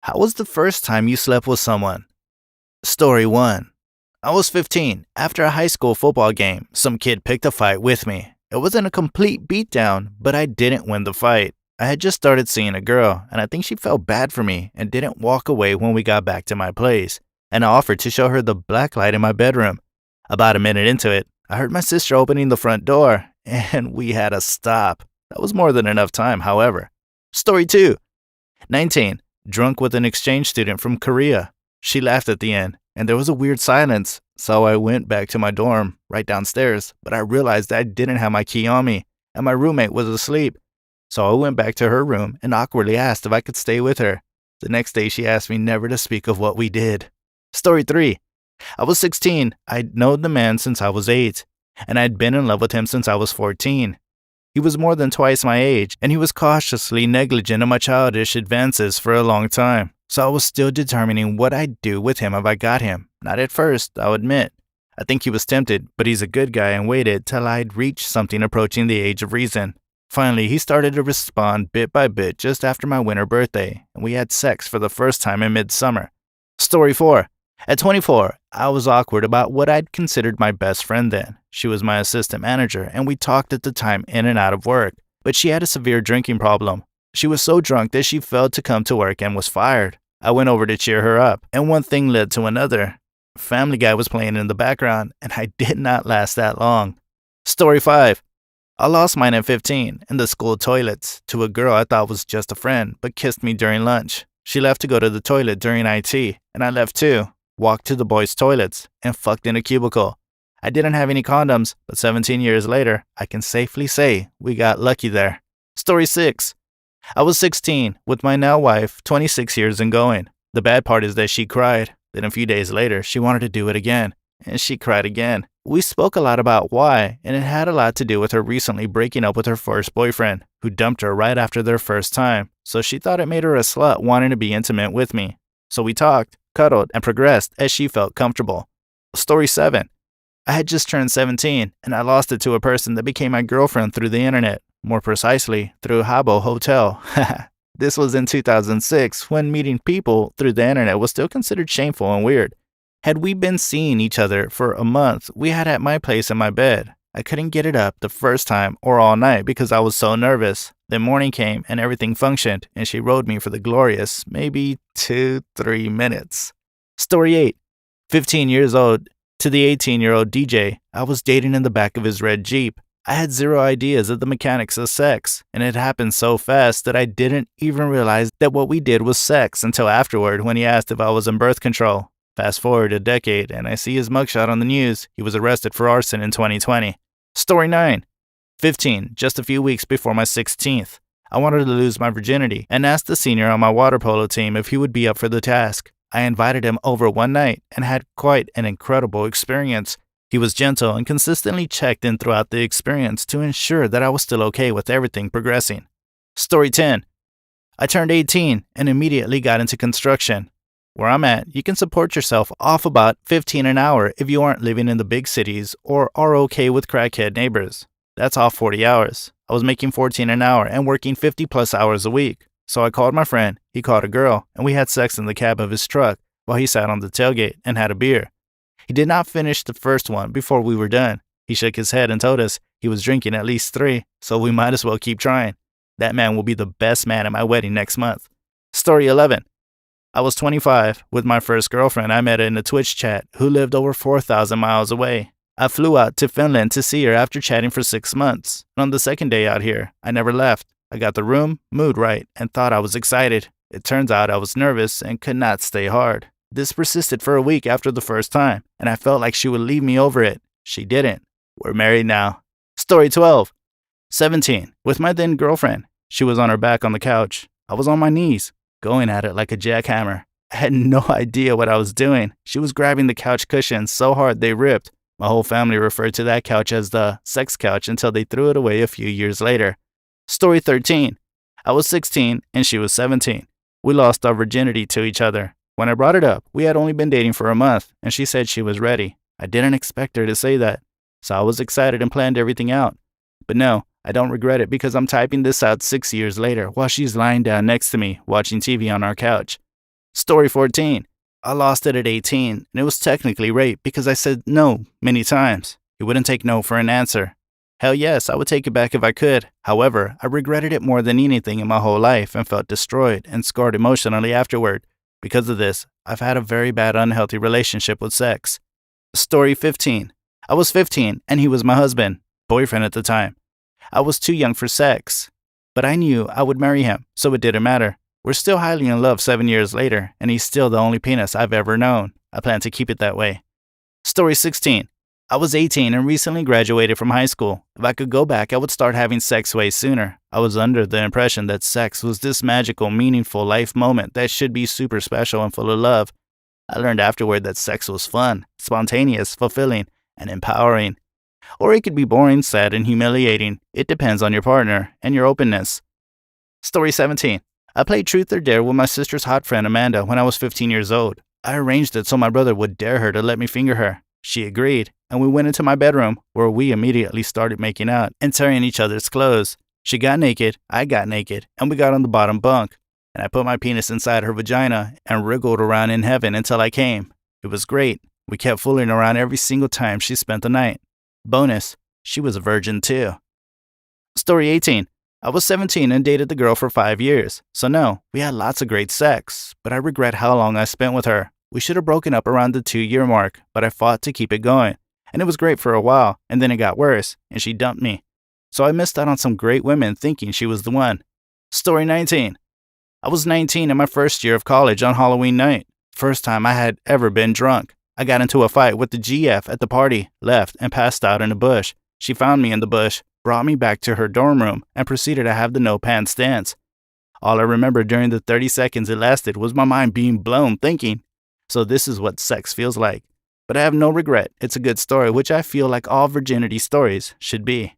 How was the first time you slept with someone? Story 1. I was 15. After a high school football game, some kid picked a fight with me. It wasn't a complete beatdown, but I didn't win the fight. I had just started seeing a girl, and I think she felt bad for me and didn't walk away when we got back to my place. And I offered to show her the black light in my bedroom. About a minute into it, I heard my sister opening the front door, and we had to stop. That was more than enough time, however. Story 2. 19. Drunk with an exchange student from Korea. She laughed at the end, and there was a weird silence, so I went back to my dorm, right downstairs, but I realized I didn't have my key on me, and my roommate was asleep. So I went back to her room and awkwardly asked if I could stay with her. The next day, she asked me never to speak of what we did. Story 3. I was 16. I'd known the man since I was 8, and I'd been in love with him since I was 14. He was more than twice my age, and he was cautiously negligent of my childish advances for a long time. So I was still determining what I'd do with him if I got him. Not at first, I'll admit. I think he was tempted, but he's a good guy and waited till I'd reached something approaching the age of reason. Finally, he started to respond bit by bit just after my winter birthday, and we had sex for the first time in midsummer. Story 4. At 24, I was awkward about what I'd considered my best friend then. She was my assistant manager, and we talked at the time in and out of work, but she had a severe drinking problem. She was so drunk that she failed to come to work and was fired. I went over to cheer her up, and one thing led to another. Family Guy was playing in the background, and I did not last that long. Story 5. I lost mine at 15 in the school toilets to a girl I thought was just a friend, but kissed me during lunch. She left to go to the toilet during IT, and I left too, walked to the boys' toilets, and fucked in a cubicle. I didn't have any condoms, but 17 years later, I can safely say we got lucky there. Story 6. I was 16, with my now wife, 26 years and going. The bad part is that she cried. Then a few days later, she wanted to do it again, and she cried again. We spoke a lot about why, and it had a lot to do with her recently breaking up with her first boyfriend, who dumped her right after their first time, so she thought it made her a slut wanting to be intimate with me. So we talked, cuddled, and progressed as she felt comfortable. Story 7. I had just turned 17, and I lost it to a person that became my girlfriend through the internet. More precisely, through Habbo Hotel. This was in 2006, when meeting people through the internet was still considered shameful and weird. Had we been seeing each other for a month, we had at my place in my bed. I couldn't get it up the first time or all night because I was so nervous. Then morning came and everything functioned, and she rode me for the glorious, maybe 2-3 minutes. Story 8. 15 years old. To the 18-year-old DJ, I was dating in the back of his red Jeep. I had zero ideas of the mechanics of sex, and it happened so fast that I didn't even realize that what we did was sex until afterward when he asked if I was on birth control. Fast forward a decade, and I see his mugshot on the news. He was arrested for arson in 2020. Story 9. 15, just a few weeks before my 16th. I wanted to lose my virginity and asked the senior on my water polo team if he would be up for the task. I invited him over one night and had quite an incredible experience. He was gentle and consistently checked in throughout the experience to ensure that I was still okay with everything progressing. Story 10. I turned 18 and immediately got into construction. Where I'm at, you can support yourself off about $15 an hour if you aren't living in the big cities or are okay with crackhead neighbors. That's off 40 hours. I was making $14 an hour and working 50 plus hours a week. So I called my friend, he called a girl, and we had sex in the cab of his truck while he sat on the tailgate and had a beer. He did not finish the first one before we were done. He shook his head and told us he was drinking at least 3, so we might as well keep trying. That man will be the best man at my wedding next month. Story 11. I was 25 with my first girlfriend I met in a Twitch chat who lived over 4,000 miles away. I flew out to Finland to see her after chatting for 6 months. And on the second day out here, I never left. I got the room, mood right, and thought I was excited. It turns out I was nervous and could not stay hard. This persisted for a week after the first time, and I felt like she would leave me over it. She didn't. We're married now. Story 12. 17. With my then girlfriend. She was on her back on the couch. I was on my knees, going at it like a jackhammer. I had no idea what I was doing. She was grabbing the couch cushions so hard they ripped. My whole family referred to that couch as the sex couch until they threw it away a few years later. Story 13. I was 16 and she was 17. We lost our virginity to each other. When I brought it up, we had only been dating for a month, and she said she was ready. I didn't expect her to say that, so I was excited and planned everything out. But no, I don't regret it because I'm typing this out 6 years later while she's lying down next to me watching TV on our couch. Story 14. I lost it at 18, and it was technically rape because I said no many times. He wouldn't take no for an answer. Hell yes, I would take it back if I could. However, I regretted it more than anything in my whole life and felt destroyed and scarred emotionally afterward. Because of this, I've had a very bad unhealthy relationship with sex. Story 15. I was 15, and he was my husband, boyfriend at the time. I was too young for sex, but I knew I would marry him, so it didn't matter. We're still highly in love 7 years later, and he's still the only penis I've ever known. I plan to keep it that way. Story 16. I was 18 and recently graduated from high school. If I could go back, I would start having sex way sooner. I was under the impression that sex was this magical, meaningful life moment that should be super special and full of love. I learned afterward that sex was fun, spontaneous, fulfilling, and empowering. Or it could be boring, sad, and humiliating. It depends on your partner and your openness. Story 17. I played Truth or Dare with my sister's hot friend Amanda when I was 15 years old. I arranged it so my brother would dare her to let me finger her. She agreed, and we went into my bedroom, where we immediately started making out and tearing each other's clothes. She got naked, I got naked, and we got on the bottom bunk. And I put my penis inside her vagina and wriggled around in heaven until I came. It was great. We kept fooling around every single time she spent the night. Bonus, she was a virgin too. Story 18. I was 17 and dated the girl for 5 years. So no, we had lots of great sex, but I regret how long I spent with her. We should have broken up around the 2-year mark, but I fought to keep it going. And it was great for a while, and then it got worse, and she dumped me. So I missed out on some great women thinking she was the one. Story 19. I was 19 in my first year of college on Halloween night. First time I had ever been drunk. I got into a fight with the GF at the party, left, and passed out in a bush. She found me in the bush, brought me back to her dorm room, and proceeded to have the no pants dance. All I remember during the 30 seconds it lasted was my mind being blown thinking, so this is what sex feels like. But I have no regret. It's a good story, which I feel like all virginity stories should be.